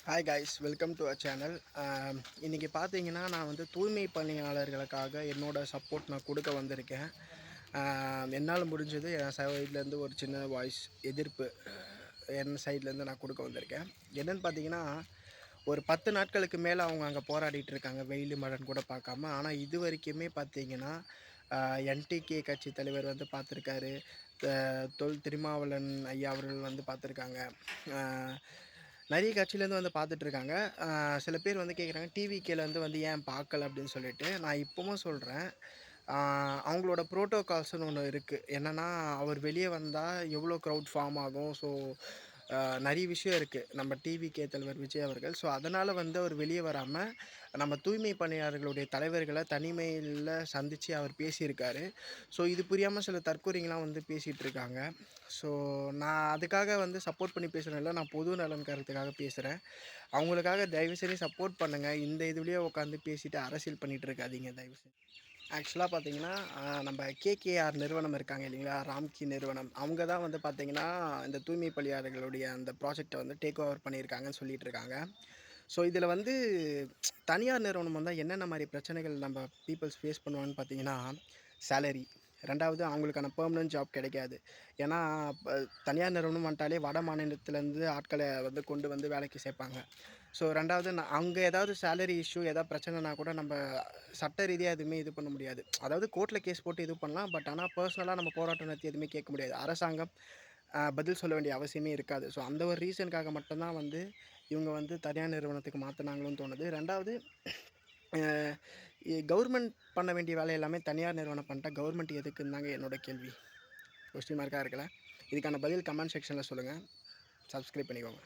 Hi guys, welcome to a channel. இன்றைக்கி பார்த்தீங்கன்னா நான் வந்து தூய்மை பணியாளர்களுக்காக என்னோடய சப்போர்ட் நான் கொடுக்க வந்திருக்கேன். என்னால் முடிஞ்சது என் சைட்லேருந்து ஒரு சின்ன வாய்ஸ் எதிர்ப்பு என் சைட்லேருந்து நான் கொடுக்க வந்திருக்கேன். என்னென்னு பார்த்தீங்கன்னா, ஒரு 10 நாட்களுக்கு மேலே அவங்க அங்கே போராடிட்டு இருக்காங்க, வெயில் மழைன்னு கூட பார்க்காம. ஆனால் இது வரைக்குமே பார்த்தீங்கன்னா என்டிகே கட்சி தலைவர் வந்து பார்த்துருக்காரு, தொல் திருமாவளவன் ஐயா அவர்கள் வந்து பார்த்துருக்காங்க. நிறைய கட்சியிலேருந்து வந்து பார்த்துட்ருக்காங்க. சில பேர் வந்து கேட்குறாங்க, டிவிகேலேருந்து வந்து ஏன் பார்க்கல அப்படின்னு சொல்லிட்டு. நான் இப்பவும் சொல்கிறேன், அவங்களோட ப்ரோட்டோகால்ஸ்னு ஒன்று இருக்குது. என்னென்னா, அவர் வெளியே வந்தால் எவ்வளோ க்ரௌட் ஃபார்ம் ஆகும். ஸோ நிறைய விஷயம் இருக்குது நம்ம டிவிகே தலைவர் விஜய் அவர்கள். ஸோ அதனால் வந்து அவர் வெளியே வராமல் நம்ம தூய்மை பணியாளர்களுடைய தலைவர்களை தனிமையில் சந்தித்து அவர் பேசியிருக்காரு. ஸோ இது புரியாமல் சில தற்கொலைங்களாம் வந்து பேசிகிட்டு இருக்காங்க. ஸோ நான் அதுக்காக வந்து சப்போர்ட் பண்ணி பேசுகிறேன் இல்லை, நான் பொது நலன் கருத்துக்காக பேசுகிறேன். அவங்களுக்காக தயவுசெய்து சப்போர்ட் பண்ணுங்கள். இந்த இதுலேயே உட்காந்து பேசிவிட்டு அரசியல் பண்ணிகிட்டு இருக்காதீங்க தயவுசெய்து. ஆக்சுவலாக பார்த்தீங்கன்னா, நம்ம கேகேஆர் நிறுவனம் இருக்காங்க இல்லைங்களா, ராம்கி நிறுவனம். அவங்க தான் வந்து பார்த்தீங்கன்னா, இந்த தூய்மை பணியாளர்களுடைய அந்த ப்ராஜெக்டை வந்து டேக் ஓவர் பண்ணியிருக்காங்கன்னு சொல்லிட்டு இருக்காங்க. ஸோ இதில் வந்து தனியார் நிறுவனம் வந்தால் என்னென்ன மாதிரி பிரச்சனைகள் நம்ம பீப்புள்ஸ் ஃபேஸ் பண்ணுவாங்கன்னு பார்த்தீங்கன்னா, சேலரி. 2வது அவங்களுக்கான பெர்மனன்ட் ஜாப் கிடைக்காது. ஏன்னா தனியார் நிறுவனம் வந்துட்டாலே வட மாநிலத்திலேருந்து ஆட்களை வந்து கொண்டு வந்து வேலைக்கு சேர்ப்பாங்க. ஸோ 2வது அங்கே ஏதாவது சேலரி இஷ்யூ ஏதாவது பிரச்சனைனா கூட நம்ம சட்ட ரீதியாக எதுவுமே இது பண்ண முடியாது. அதாவது கோர்ட்டில் கேஸ் போட்டு இது பண்ணலாம். பட் ஆனால் பர்சனலாக நம்ம போராட்டம் நடத்தி எதுவுமே கேட்க முடியாது. அரசாங்கம் பதில் சொல்ல வேண்டிய அவசியமே இருக்காது. ஸோ அந்த ஒரு ரீசனுக்காக மட்டும்தான் வந்து இவங்க வந்து தனியார் நிறுவனத்துக்கு மாற்றினாங்களோன்னு தோணுது. 2வது கவர்மெண்ட் பண்ண வேண்டிய வேலை எல்லாமே தனியார் நிறுவனம் பண்ணிட்டா கவர்மெண்ட் எதுக்குன்னு தாங்க என்னோட கேள்வி. கொஸ்டின் மார்க்காக இருக்கல. இதுக்கான பதில் கமெண்ட் செக்ஷனில் சொல்லுங்கள். சப்ஸ்கிரைப் பண்ணிக்கோங்க.